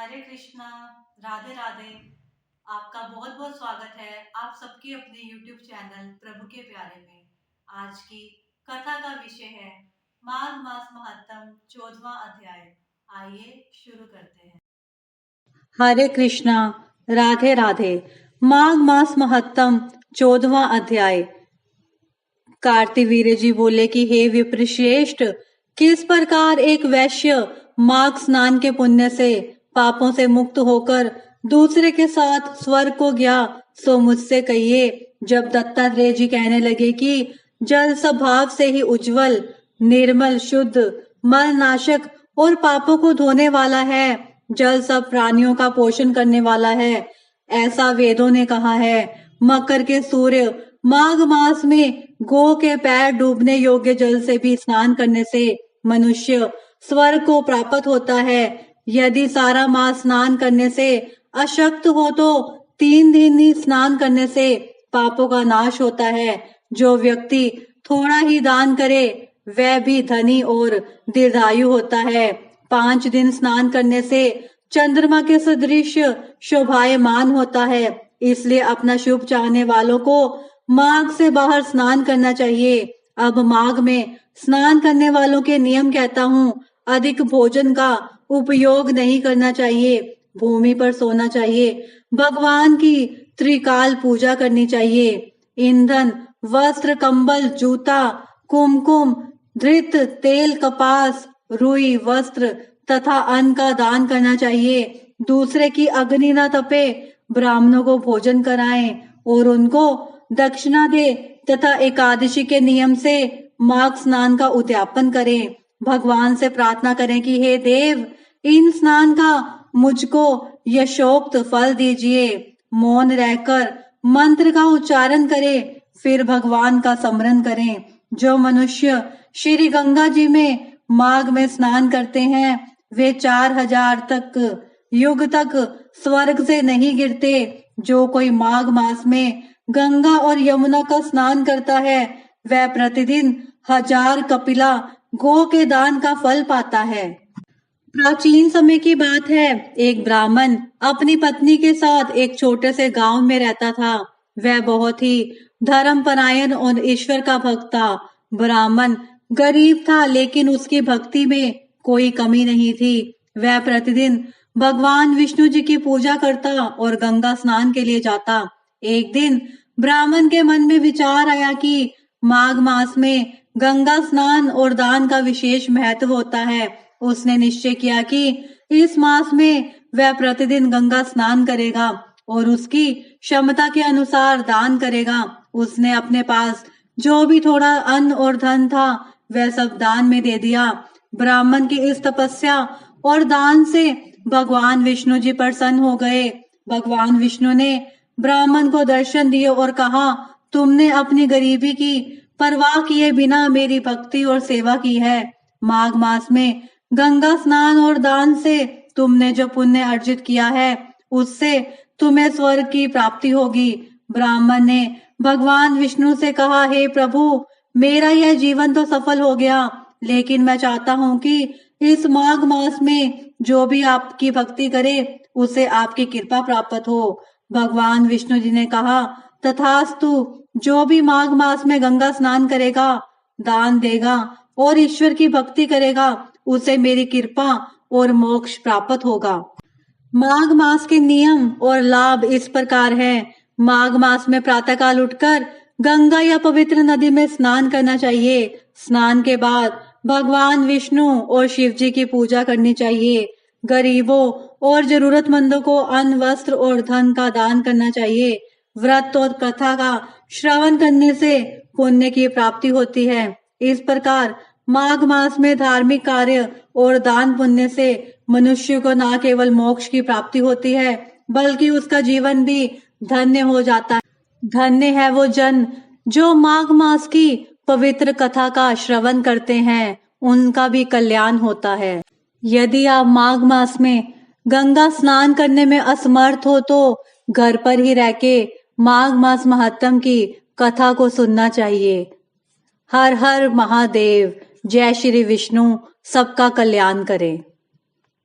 हरे कृष्णा। राधे राधे। आपका बहुत बहुत स्वागत है आप सबके अपने YouTube चैनल प्रभु के प्यारे में। आज की कथा का विषय है माघ मास महात्म 14वां अध्याय। आइए शुरू करते हैं। हरे कृष्णा। राधे राधे। माघ मास महत्तम 14वां अध्याय। कार्तिवीर्य जी बोले कि हे विप्रश्रेष्ठ, किस प्रकार एक वैश्य माघ स्नान के पुण्य से पापों से मुक्त होकर दूसरे के साथ स्वर्ग को गया, सो मुझसे कहिए। जब दत्तात्रेय जी कहने लगे कि जल स्वभाव से ही उज्जवल, निर्मल, शुद्ध, मल नाशक और पापों को धोने वाला है, जल सब प्राणियों का पोषण करने वाला है, ऐसा वेदों ने कहा है। मकर के सूर्य माघ मास में गो के पैर डूबने योग्य जल से भी स्नान करने से मनुष्य स्वर्ग को प्राप्त होता है। यदि सारा मास स्नान करने से अशक्त हो तो 3 दिन ही स्नान करने से पापों का नाश होता है। जो व्यक्ति थोड़ा ही दान करे वह भी धनी और दीर्घायु होता है। 5 दिन स्नान करने से चंद्रमा के सदृश शोभायमान होता है। इसलिए अपना शुभ चाहने वालों को माघ से बाहर स्नान करना चाहिए। अब माघ में स्नान करने वालों के नियम कहता हूँ। अधिक भोजन का उपयोग नहीं करना चाहिए, भूमि पर सोना चाहिए, भगवान की त्रिकाल पूजा करनी चाहिए, ईंधन, वस्त्र, कंबल, जूता, कुमकुम, धृत, तेल, कपास, रुई, वस्त्र तथा अन्न का दान करना चाहिए। दूसरे की अग्नि न तपे, ब्राह्मणों को भोजन कराएं और उनको दक्षिणा दे तथा एकादशी के नियम से माघ स्नान का उद्यापन करें। भगवान से प्रार्थना करें कि हे देव, इन स्नान का मुझको यशोक्त फल दीजिए। मौन रहकर मंत्र का उच्चारण करें, फिर भगवान का स्मरण करें। जो मनुष्य श्री गंगा जी में माघ में स्नान करते हैं वे 4000 युग तक स्वर्ग से नहीं गिरते। जो कोई माघ मास में गंगा और यमुना का स्नान करता है वह प्रतिदिन 1000 कपिला गो के दान का फल पाता है। प्राचीन समय की बात है, एक ब्राह्मण अपनी पत्नी के साथ एक छोटे से गांव में रहता था। वह बहुत ही धर्मपरायण और ईश्वर का भक्त था। ब्राह्मण गरीब था लेकिन उसकी भक्ति में कोई कमी नहीं थी। वह प्रतिदिन भगवान विष्णु जी की पूजा करता और गंगा स्नान के लिए जाता। एक दिन ब्राह्मण के मन में विचार आया कि माघ मास में गंगा स्नान और दान का विशेष महत्व होता है। उसने निश्चय किया कि इस मास में वह प्रतिदिन गंगा स्नान करेगा और उसकी क्षमता के अनुसार दान करेगा। उसने अपने पास जो भी थोड़ा अन्न और धन था वह सब दान में दे दिया। ब्राह्मण की इस तपस्या और दान से भगवान विष्णु जी प्रसन्न हो गए। भगवान विष्णु ने ब्राह्मण को दर्शन दिए और कहा, तुमने अपनी गरीबी की परवाह किए बिना मेरी भक्ति और सेवा की है। माघ मास में गंगा स्नान और दान से तुमने जो पुण्य अर्जित किया है उससे तुम्हें स्वर्ग की प्राप्ति होगी। ब्राह्मण ने भगवान विष्णु से कहा, हे प्रभु, मेरा यह जीवन तो सफल हो गया लेकिन मैं चाहता हूँ कि इस माघ मास में जो भी आपकी भक्ति करे उसे आपकी कृपा प्राप्त हो। भगवान विष्णु जी ने कहा, तथास्तु। जो भी माघ मास में गंगा स्नान करेगा, दान देगा और ईश्वर की भक्ति करेगा उसे मेरी कृपा और मोक्ष प्राप्त होगा। माघ मास के नियम और लाभ इस प्रकार हैं। माघ मास में प्रातःकाल उठकर गंगा या पवित्र नदी में स्नान करना चाहिए। स्नान के बाद भगवान विष्णु और शिव जी की पूजा करनी चाहिए। गरीबों और जरूरतमंदों को अन्न, वस्त्र और धन का दान करना चाहिए। व्रत और कथा का श्रवण करने से पुण्य की प्राप्ति होती है। इस प्रकार माघ मास में धार्मिक कार्य और दान पुण्य से मनुष्य को न केवल मोक्ष की प्राप्ति होती है बल्कि उसका जीवन भी धन्य हो जाता है। धन्य है वो जन जो माघ मास की पवित्र कथा का श्रवण करते हैं, उनका भी कल्याण होता है। यदि आप माघ मास में गंगा स्नान करने में असमर्थ हो तो घर पर ही रह के माघ मास महात्म की कथा को सुनना चाहिए। हर हर महादेव। जय श्री विष्णु। सबका कल्याण करें।